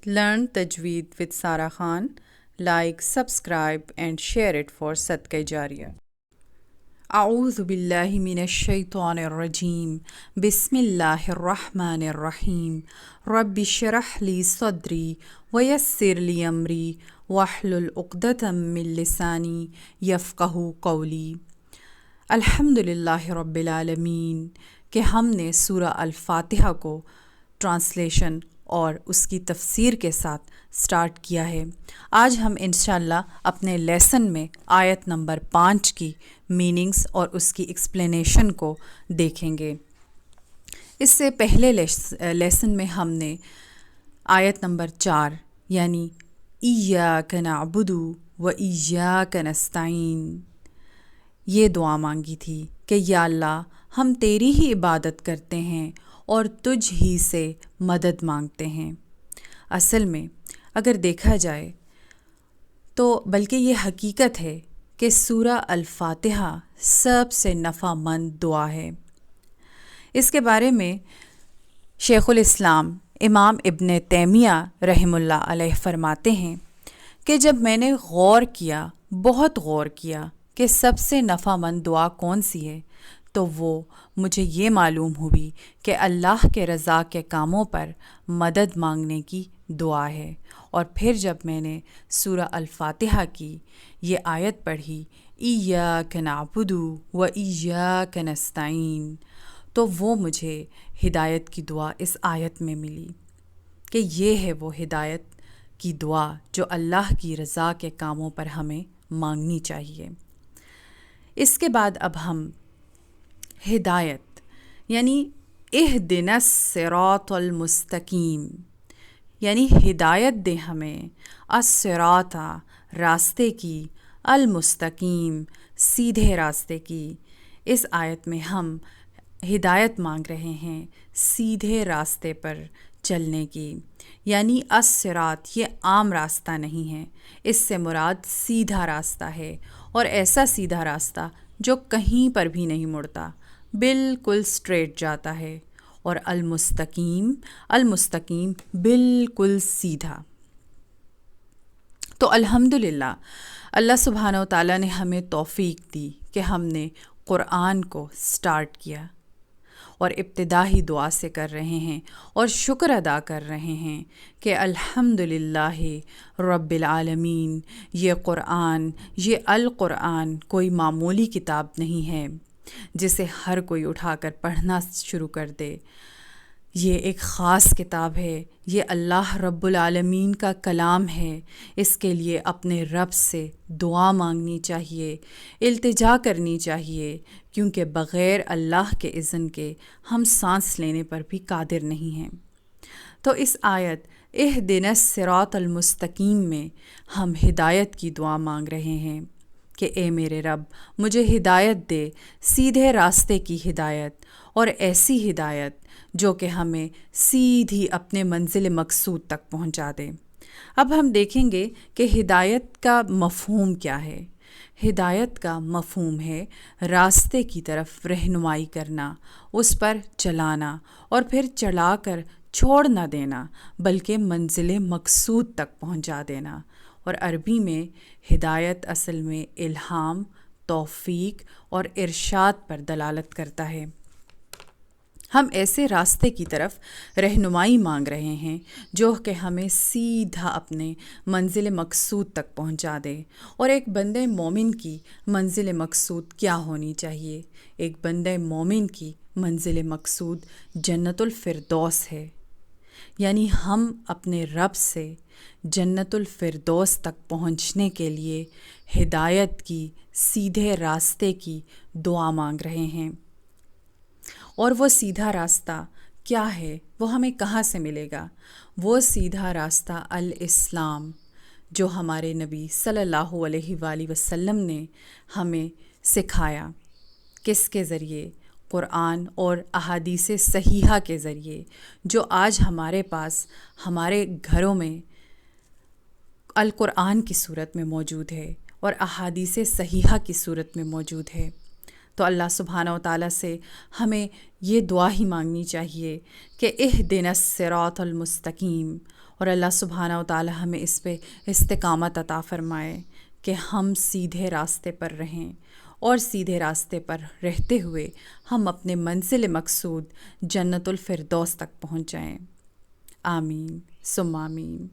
Learn Tajweed with Sara Khan. Like, subscribe and share it for Sadqa Jariyah. أعوذ بالله من الشيطان الرجيم. بسم الله الرحمن الرحيم. رب اشرح لي صدري ويسر لي أمري واحلل عقدة من لساني يفقهوا قولي. الحمد للہ رب العالمین کہ ہم نے سورہ الفاتحہ کو ٹرانسلیشن اور اس کی تفسیر کے ساتھ سٹارٹ کیا ہے۔ آج ہم انشاءاللہ اپنے لیسن میں آیت نمبر 5 کی میننگز اور اس کی ایکسپلینیشن کو دیکھیں گے۔ اس سے پہلے لیسن میں ہم نے آیت نمبر 4 یعنی ایاک نعبد و ایاک نستعین یہ دعا مانگی تھی کہ یا اللہ ہم تیری ہی عبادت کرتے ہیں اور تجھ ہی سے مدد مانگتے ہیں۔ اصل میں اگر دیکھا جائے تو بلکہ یہ حقیقت ہے کہ سورہ الفاتحہ سب سے نفع مند دعا ہے۔ اس کے بارے میں شیخ الاسلام امام ابن تیمیہ رحمہ اللہ علیہ فرماتے ہیں کہ جب میں نے بہت غور کیا کہ سب سے نفع مند دعا کون سی ہے تو وہ مجھے یہ معلوم ہوئی کہ اللہ کے رضا کے کاموں پر مدد مانگنے کی دعا ہے۔ اور پھر جب میں نے سورہ الفاتحہ کی یہ آیت پڑھی ایاک نعبد و ایاک نستعین تو وہ مجھے ہدایت کی دعا اس آیت میں ملی کہ یہ ہے وہ ہدایت کی دعا جو اللہ کی رضا کے کاموں پر ہمیں مانگنی چاہیے۔ اس کے بعد اب ہم ہدایت یعنی اہدنا الصراط المستقیم یعنی ہدایت دے ہمیں الصراط راستے کی، المستقیم سیدھے راستے کی۔ اس آیت میں ہم ہدایت مانگ رہے ہیں سیدھے راستے پر چلنے کی، یعنی الصراط یہ عام راستہ نہیں ہے، اس سے مراد سیدھا راستہ ہے، اور ایسا سیدھا راستہ جو کہیں پر بھی نہیں مڑتا، بالکل اسٹریٹ جاتا ہے، اور المستقیم بالکل سیدھا۔ تو الحمدللہ اللہ سبحانہ و تعالیٰ نے ہمیں توفیق دی کہ ہم نے قرآن کو سٹارٹ کیا اور ابتدائی دعا سے کر رہے ہیں اور شکر ادا کر رہے ہیں کہ الحمدللہ رب العالمین یہ القرآن کوئی معمولی کتاب نہیں ہے جسے ہر کوئی اٹھا کر پڑھنا شروع کر دے۔ یہ ایک خاص کتاب ہے، یہ اللہ رب العالمین کا کلام ہے، اس کے لیے اپنے رب سے دعا مانگنی چاہیے، التجا کرنی چاہیے، کیونکہ بغیر اللہ کے اذن کے ہم سانس لینے پر بھی قادر نہیں ہیں۔ تو اس آیت اہدنا الصراط المستقیم میں ہم ہدایت کی دعا مانگ رہے ہیں کہ اے میرے رب مجھے ہدایت دے، سیدھے راستے کی ہدایت، اور ایسی ہدایت جو کہ ہمیں سیدھی اپنے منزل مقصود تک پہنچا دے۔ اب ہم دیکھیں گے کہ ہدایت کا مفہوم کیا ہے۔ ہدایت کا مفہوم ہے راستے کی طرف رہنمائی کرنا، اس پر چلانا، اور پھر چلا کر چھوڑ نہ دینا بلکہ منزل مقصود تک پہنچا دینا۔ اور عربی میں ہدایت اصل میں الہام، توفیق اور ارشاد پر دلالت کرتا ہے۔ ہم ایسے راستے کی طرف رہنمائی مانگ رہے ہیں جو کہ ہمیں سیدھا اپنے منزل مقصود تک پہنچا دے۔ اور ایک بندے مومن کی منزل مقصود کیا ہونی چاہیے؟ ایک بندے مومن کی منزل مقصود جنت الفردوس ہے، یعنی ہم اپنے رب سے جنت الفردوس تک پہنچنے کے لیے ہدایت کی، سیدھے راستے کی دعا مانگ رہے ہیں۔ اور وہ سیدھا راستہ کیا ہے؟ وہ ہمیں کہاں سے ملے گا؟ وہ سیدھا راستہ الاسلام جو ہمارے نبی صلی اللہ علیہ وآلہ وسلم نے ہمیں سکھایا۔ کس کے ذریعے؟ قرآن اور احادیث صحیحہ کے ذریعے، جو آج ہمارے پاس ہمارے گھروں میں القرآن کی صورت میں موجود ہے اور احادیث صحیحہ کی صورت میں موجود ہے۔ تو اللہ سبحانہ و تعالیٰ سے ہمیں یہ دعا ہی مانگنی چاہیے کہ اہدنا الصراط المستقیم، اور اللہ سبحانہ و تعالی ہمیں اس پہ استقامت عطا فرمائے کہ ہم سیدھے راستے پر رہیں، اور سیدھے راستے پر رہتے ہوئے ہم اپنے منزل مقصود جنت الفردوس تک پہنچ جائیں۔ آمین ثم آمین۔